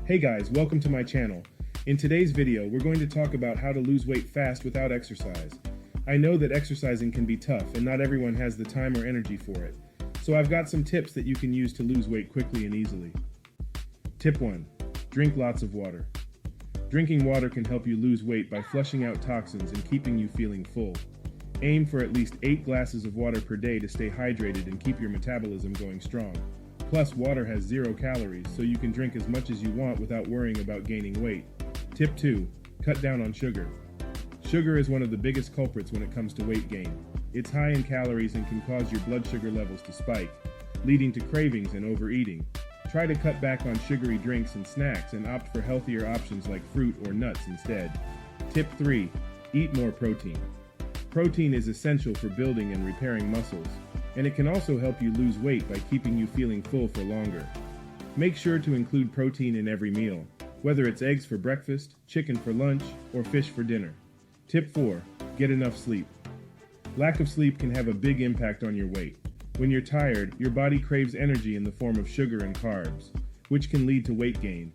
Hey guys, welcome to my channel. In today's video, we're going to talk about how to lose weight fast without exercise. I know that exercising can be tough and not everyone has the time or energy for it. So I've got some tips that you can use to lose weight quickly and easily. Tip 1. Drink lots of water. Drinking water can help you lose weight by flushing out toxins and keeping you feeling full. Aim for at least 8 glasses of water per day to stay hydrated and keep your metabolism going strong. Plus, water has 0 calories, so you can drink as much as you want without worrying about gaining weight. Tip 2. Cut down on sugar. Sugar is one of the biggest culprits when it comes to weight gain. It's high in calories and can cause your blood sugar levels to spike, leading to cravings and overeating. Try to cut back on sugary drinks and snacks and opt for healthier options like fruit or nuts instead. Tip 3. Eat more protein. Protein is essential for building and repairing muscles, and it can also help you lose weight by keeping you feeling full for longer. Make sure to include protein in every meal, whether it's eggs for breakfast, chicken for lunch, or fish for dinner. Tip 4. Get enough sleep. Lack of sleep can have a big impact on your weight. When you're tired, your body craves energy in the form of sugar and carbs, which can lead to weight gain.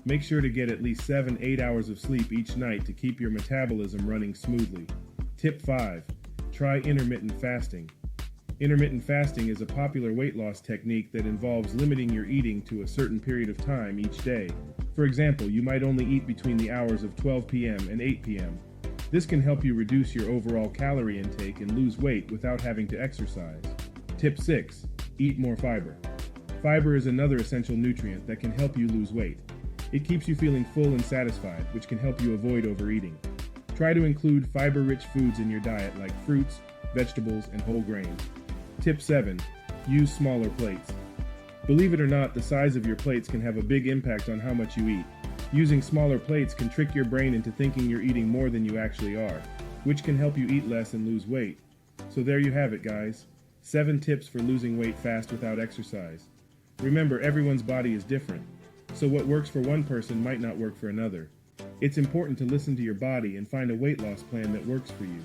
Make sure to get at least 7-8 hours of sleep each night to keep your metabolism running smoothly. Tip 5. Try intermittent fasting. Intermittent fasting is a popular weight loss technique that involves limiting your eating to a certain period of time each day. For example, you might only eat between the hours of 12 p.m. and 8 p.m. This can help you reduce your overall calorie intake and lose weight without having to exercise. Tip 6. Eat more fiber. Fiber is another essential nutrient that can help you lose weight. It keeps you feeling full and satisfied, which can help you avoid overeating. Try to include fiber-rich foods in your diet like fruits, vegetables, and whole grains. Tip 7. Use smaller plates. Believe it or not, the size of your plates can have a big impact on how much you eat. Using smaller plates can trick your brain into thinking you're eating more than you actually are, which can help you eat less and lose weight. So there you have it, guys. 7 tips for losing weight fast without exercise. Remember, everyone's body is different, so what works for one person might not work for another. It's important to listen to your body and find a weight loss plan that works for you.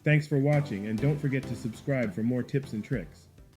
Thanks for watching, and don't forget to subscribe for more tips and tricks.